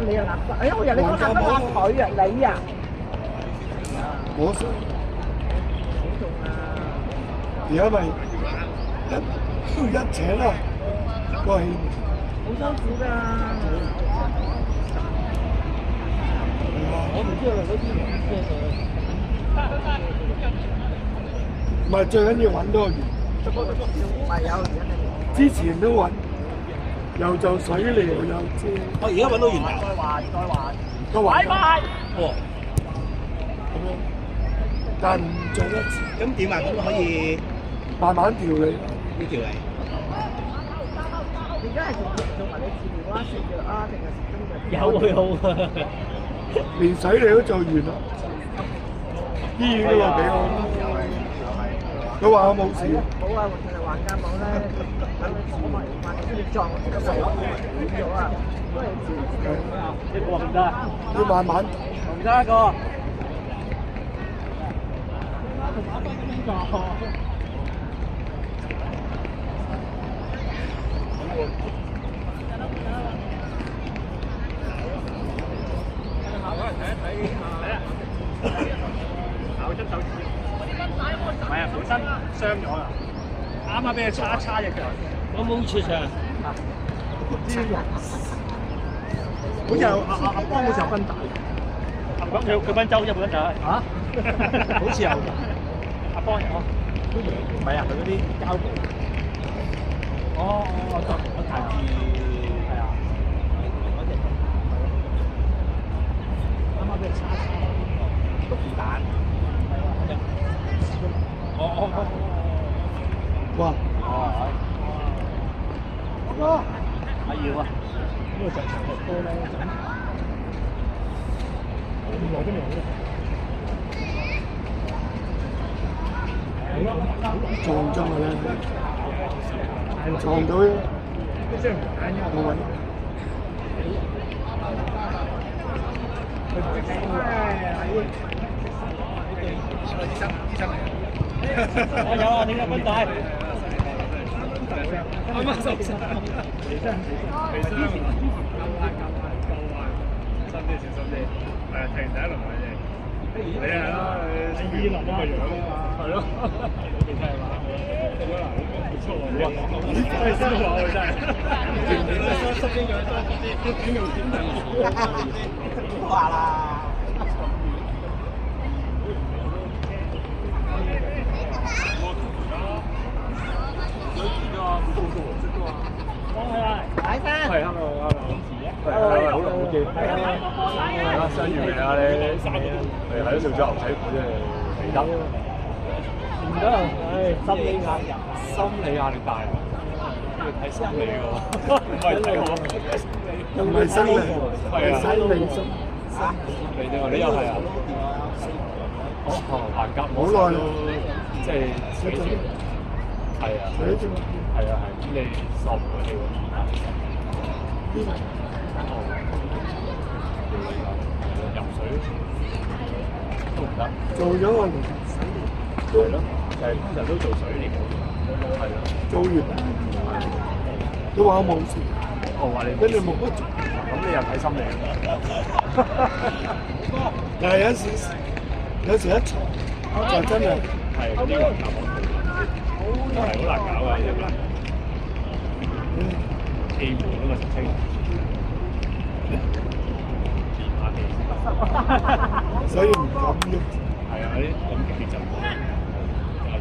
你又立骨，哎呀！我以為你講立骨立佢啊，你啊！我想好重啊！而家咪一扯啦，個氣好辛苦㗎。我唔知佢嗰啲咩唔係最緊要揾多個源。唔係有而家你之前都揾，又做水療又遮。我而家揾到源頭。再還。個環境哦，咁樣，但係唔做得次，咁點啊？咁可以慢慢調理。呢條嚟。而家係做物理治療啊、食藥啊，定係食中藥？有會好啊！連水療都做完啦。醫院嗰個俾我，佢話我冇事。冇啊，其實還價冇咧，等佢坐埋埋，跟住撞個手斷咗啊！都係治療。一個唔得，要慢慢。唔得一個。咬出手指，唔係啊，本身傷咗啊，啱啱俾佢叉叉隻腳，我冇出場。好似有阿邦好似有分大，佢分周一本就係嚇？好似有㗎。阿邦有，唔係啊，佢嗰啲膠布。我睇住係啊，嗰隻啱啱俾佢叉叉篤魚蛋。哇！係要啊！呢個就長腳波咧，咁耐都未好。撞咗我咧，撞到咧，個位。我有啊，你有分帶。啱啱受傷。離身。小心啲，小心啲。係啊，停第一輪咪啫。你係啦，第二輪咁嘅樣啊。係咯。你睇係嘛？咁啊，唔錯喎。真係辛苦我真係。濕啲樣，濕啲，點用點嚟？話啦。擺翻。係，hello，係好耐冇見。係啊，相遇未啊你？係喺度做咗牛仔褲真係未得。唔得，唉，心理壓力大啊！要睇心理喎，唔係睇我。又唔係生理，係生理心。你啫嘛？你又係啊？哦，行夾好耐咯，即係水咗。係啊。水咗。係啊係，咁你受唔到氣喎？游水都唔得。做咗個年，係咯，就係通常都做水療。係咯。做完，佢話我冇事。哦，話你跟住冇乜做。咁你又睇心理。但係有時一嘈就真係係嗰啲人夾我係好難搞㗎，呢啲氣門嗰個直稱練下氣，所以唔敢喐。係啊，啲咁激烈就唔好。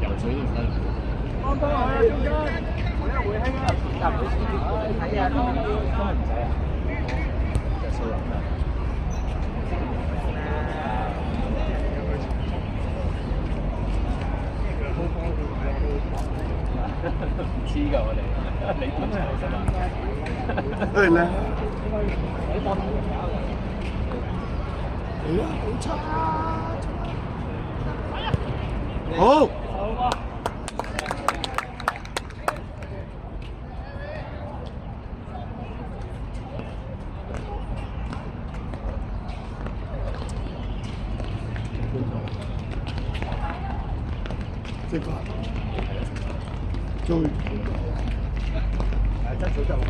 游水都唔得。安多啊，中間，我一會興啊，入去睇啊，都唔使啊。就數啦。唔知㗎我哋，你本身係新聞。對咧。你當係啊，好差。好。即係做完。係爭取得好快。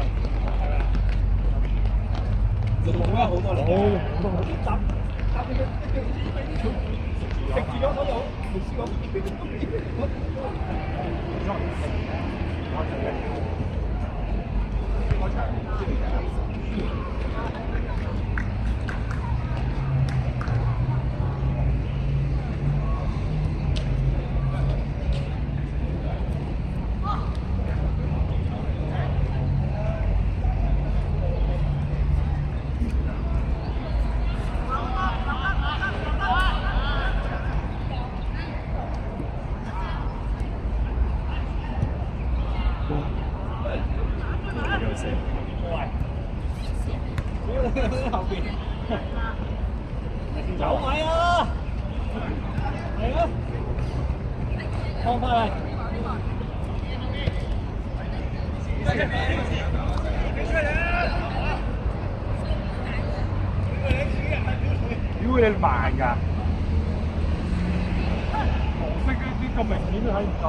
咗好多年。食住咗嗰度，未試過。後邊走位啊！係啊，放翻去。屌你慢㗎！紅色啲咁明顯都睇唔到。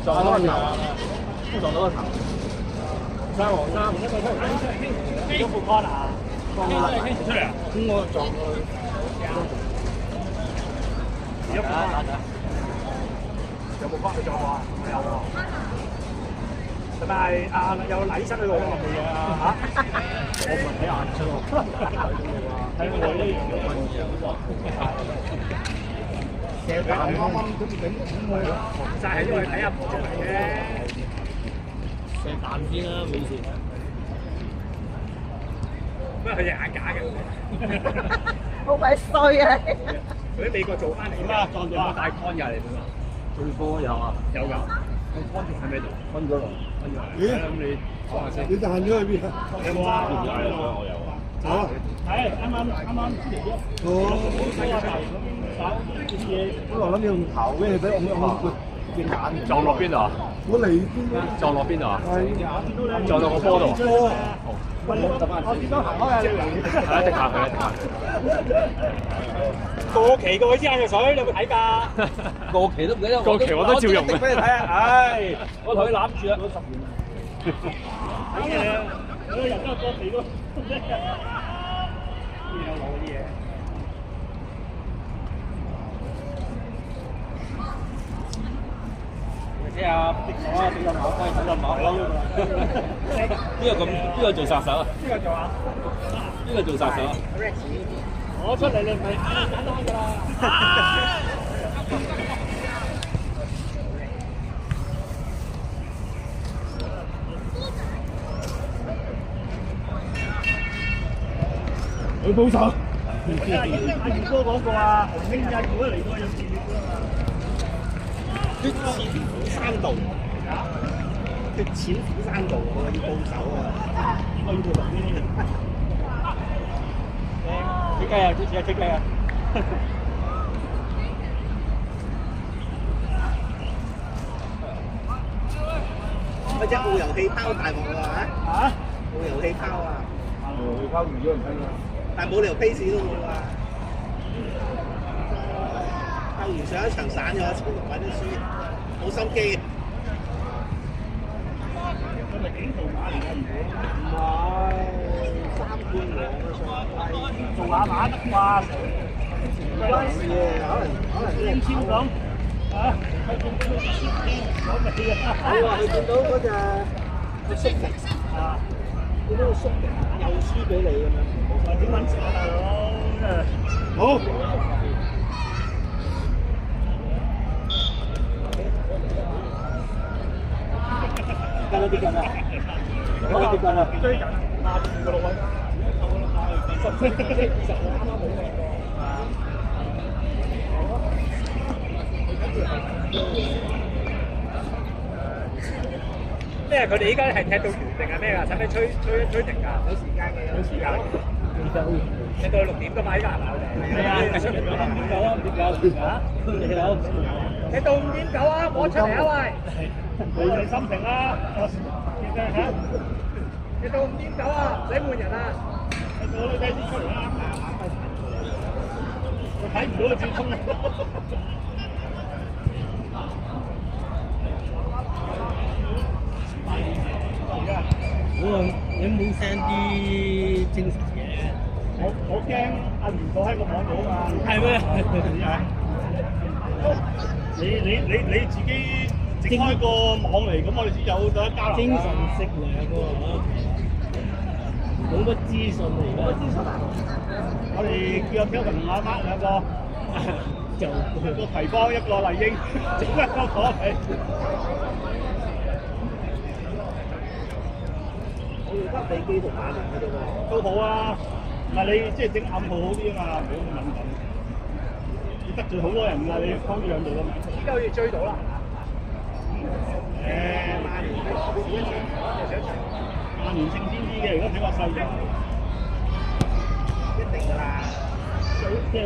撞到個頭，撞到個頭。生黃衫，咗副 corner， 出嚟啊！咁我撞到佢。有冇幫佢撞過啊？有喎。係咪有禮身喺度冇嘢啊？嚇！我唔係睇眼出喎，睇我一樣嘅問題。射彈啱啱都頂咁去，就係因為睇阿婆嚟嘅。射彈先啦，冇事。不過佢隻眼假嘅，好鬼衰啊！佢喺美國做翻嚟㗎嘛，撞到個大 con 入嚟㗎嘛。最波有啊，有㗎。個 con 仲喺咪度？分咗啦。咦？咁你講下先。你彈咗去邊啊？有冇啊？我有啊。走啊！係啱出嚟啫。哦。我諗住用頭嘅，俾我隻眼撞落邊度啊？我嚟邊？撞落邊度啊？係撞到個波度啊？我點樣行開啊？係一定行佢，一定行。過期過去先眼藥水，你有冇睇㗎？過期都唔記得。過期我都照用嘅。俾你睇下，唉，我同佢攬住啦。10年。我人都過期都有攞啲嘢。睇下滴手啊，滴個馬龜，滴個馬騮。邊個做殺手啊？邊個做啊？邊個做殺手啊？我出嚟你唔係簡單㗎啦。去報仇。阿元哥講過啊，紅興日如果嚟過有自戀㗎嘛。血濺虎山道，血濺虎山道，我要報仇啊！我要報仇呢啲。幾雞啊？幾時啊？幾雞啊？乜啫？澳遊氣泡大鑊喎嚇！嚇？澳遊氣泡啊！去拋完咗唔聽啦。但冇理由 pace 都冇啊！拋完上一場散咗，超六位都輸。冇心機。佢咪警圖馬嚟㗎？唔係3冠王啊，做下馬得啩？關事嘅，可能簽簽咁啊？講未啊？你話佢見到嗰隻個縮力啊！見到個縮力又輸俾你咁樣，點揾食啊，大佬？好。跟到啲緊啊！跟到啲緊啊！追緊下邊個路位咩？佢哋依家係踢到完定係咩㗎？使唔使吹停㗎？有時間嘅，有時間。踢到6點㗎嘛？依家係咪？係啊，出嚟5點9啊，5點9啊，踢到5點9啊，摸出嚟啊喂！冇你心情啦，踢到5點9啊，唔使換人啊！我都睇先出嚟啦，我睇唔到佢轉衝啊！你冇 send 啲精神嘅。我驚阿袁哥喺個網度啊嘛。係咩？你自己整開個網嚟，咁我哋先有得交流。精神食糧喎，冇乜資訊嚟㗎。我哋叫阿 Kevin 同阿 Mark 兩個，就一個提幫，一個麗英，整一個講嚟。我哋得地基同曼聯嘅啫喎，都好啊，但係你即係整暗號好啲啊嘛，唔好咁敏感。你得罪好多人㗎，你幫呢兩度都唔係。依家好似追到啦。曼聯係少一場，曼聯勝先啲嘅，如果睇個勢就一定㗎啦。即係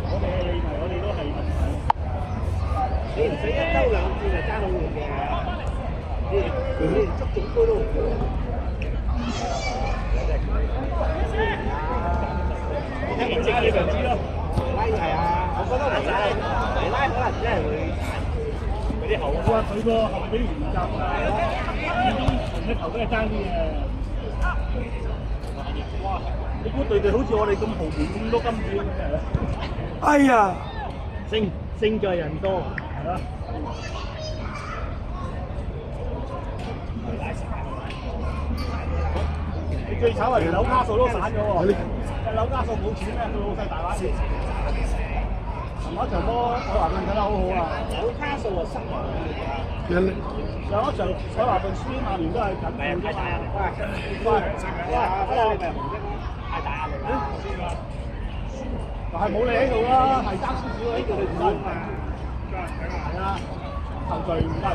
我哋以為我哋都係咁睇。你唔使1週2戰就爭好遠嘅，你連足總杯都唔到。聽完之後你就知咯。維拉係啊，我覺得維拉可能真係會嗰啲後啊，佢個後備原則啊，始終同啲球都係爭啲嘅。哇！你估隊好似我哋咁豪門咁多金主嘅？哎呀！勝在人多。係啊。你最慘係連紐卡素都散咗喎。紐卡素冇錢咩？佢老細大把錢。琴一場波海華頓睇得好好啊！紐卡素啊失望人哋上一場海華頓輸曼聯都係緊張太大壓力。喂，你咪紅色太大壓力啦！就係冇你喺度啦，係爭少少喺度唔得嘛。係啊，頭序唔得。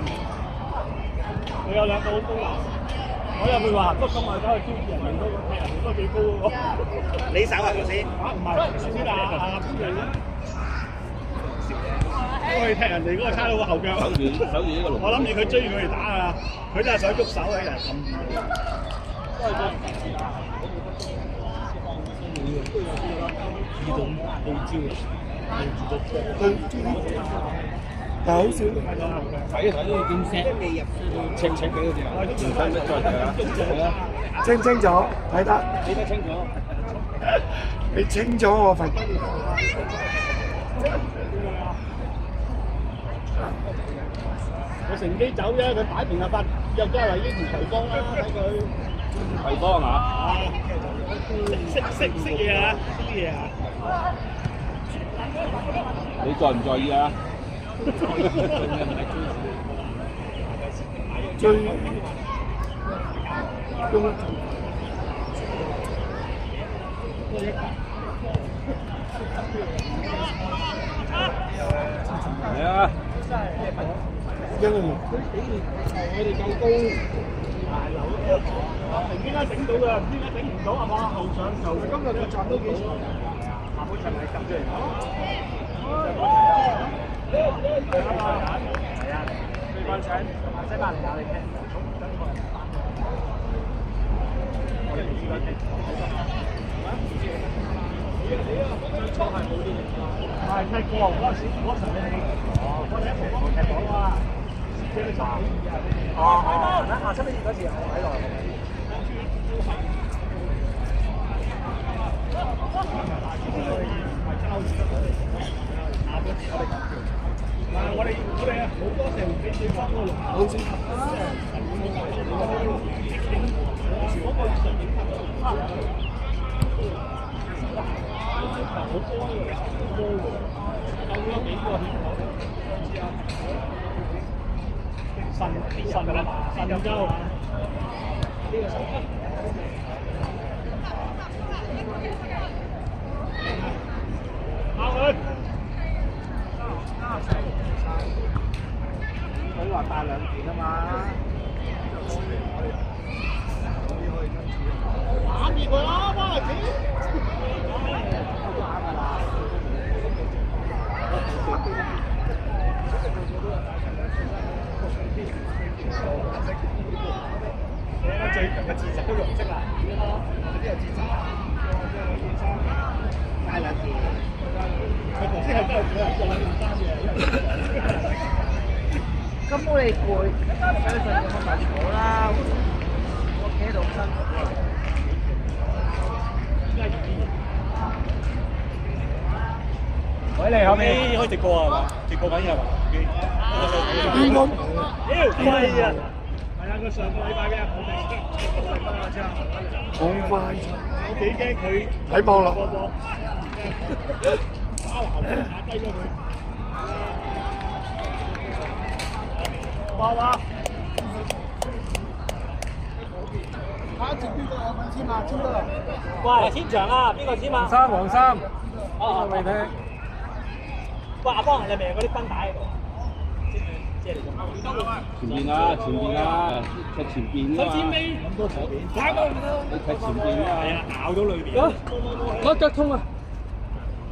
佢有兩個好高難。我又會話，不過今日走去挑戰人哋都踢人哋都幾高喎。你手啊頭先？唔係，先啊，我去踢人哋嗰個差佬個後腳。守住呢個龍。我諗住佢追住佢嚟打啊！佢真係想喐手喺人撳住。都係自動報招但好少。睇點 set 未入清清俾佢哋啊！唔使乜再睇啊！清清楚睇得。睇得清楚。你清楚我份。我乘機走啫，佢擺明係發約咗嚟英同提幫啦，睇佢。提幫啊！識嘢啊！識啲嘢啊！你在唔在意啊？追係啊！因為我哋夠高，應該整到㗎，唔知點解整唔到係嘛？後上球，今日個站都幾長，下半場係撳出嚟。係啊，最關搶西班牙你聽，我哋唔知佢踢。最初係冇啲，係踢過嗰陣時，嗰場你我哋一齊踢到啊！下出面嗰時我喺度。我哋好多時候俾對方嗰個龍頭先。神州。佢話帶2件啊嘛。打住佢啦，幫人最強嘅自責都用唔識啦，呢個自責，帶2件。佢頭先係真係做2件3嘅。咁我哋攰，使佢上咁大坐啦，我企喺度辛苦。喂，你後尾開直播啊嘛？直播緊嘅係嘛？邊個？貴啊！係啊，佢上個禮拜嘅，好快，我幾驚佢睇波啦！打橫打低咗佢。哇！下一節邊個有份簽啊？簽得啦！喂，簽場啊！邊個簽啊？黃衫，哦，未聽。喂，阿邦，你咪有嗰啲繃帶喺度？借嚟做乜？前邊啊，前邊啊，踢前邊啊嘛。咁多前邊，打過唔到。你踢前邊啊。係啊，咬到裏邊。我腳痛啊！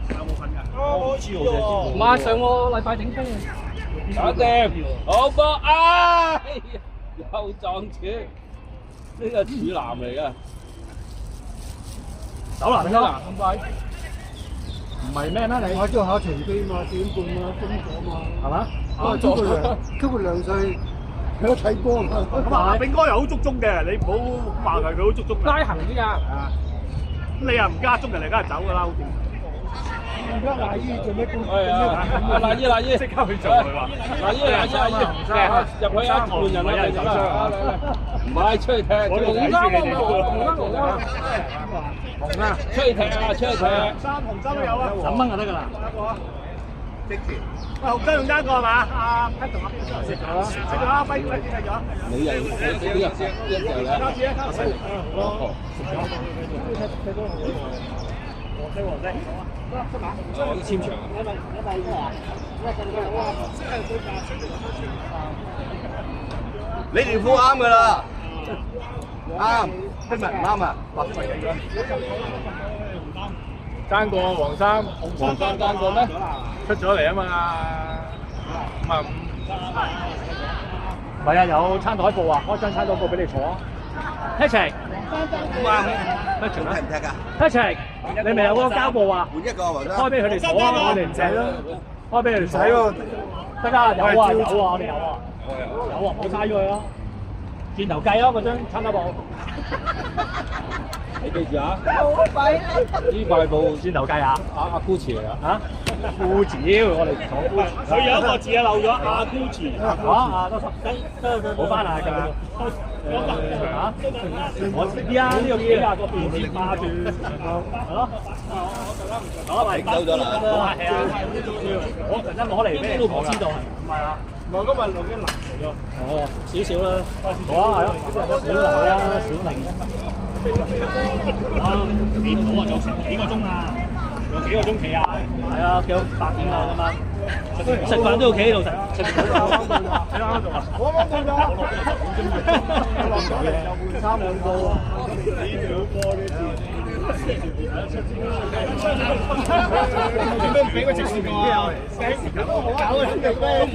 有冇瞓㗎？我知喎。唔係上個禮拜整親嘅。搞掂，好波啊！又撞柱，呢個柱男嚟㗎。手難㗎，咁快？唔係咩咩你？我做考場機嘛，4點半嘛，中咗嘛，係嘛？給佢2歲，喺度睇波嘛。咁啊，炳哥又好足鐘嘅，你唔好話佢好足鐘。拉行啲㗎。咁你又唔加鐘，人哋梗係走㗎啦，好掂。而家賴姨做咩工？係啊，賴姨，即刻去做佢話。賴姨，入去啊，換人啦，入啦，唔係出去踢，我哋睇住你哋嗰個。紅啊，出去踢啊，出去踢。紅衫都有啊，10蚊就得㗎啦。即時。喂，紅衫用單個係嘛？阿 Pat 同阿邊個食咗啦？食咗啦，輝輝食咗。你又一隻啦。卡士啊，卡士。我啲簽場啊！你條褲啱㗎啦，啱，今日唔啱啊，白色嘅。爭過黃衫，黃衫爭過咩？出咗嚟啊嘛，55。唔係啊，有餐台布啊，開張餐台布俾你坐啊。Patrick，唔啱，Patrick踢唔踢㗎？Patrick，你咪有嗰個膠布啊？換一個黃衫。開俾佢哋坐啊，我哋唔使啦。開俾佢哋坐。得㗎，有啊，我哋有啊。有啊，冇嘥咗佢咯。轉頭計咯，嗰張餐台布。你記住啊！好鬼呢塊布轉頭計下。阿 Gucci 嚟啊！嚇？Gucci，我哋講 Gucci。佢有一個字啊漏咗，阿 Gucci。都10，冇翻嚟㗎。我知啊，呢個幾廿個電視掛住。係咯。好，咪收咗啦。係啊，我特登攞嚟俾你我知道。唔係啊。我今日錄啲泥嚟咗。哦，少少啦。好啊，係咯。少泥啦，少泥。見到啊，仲成幾個鐘啊，有幾個鐘企啊？係啊，幾8點啊咁樣。食飯都要企喺度食。食唔到啊！喺啱度啊！我啱到㗎。我落咗嚟又換衫換褲啊！幾條波呢次？點解唔俾佢直線過啊？搞佢肯定咩？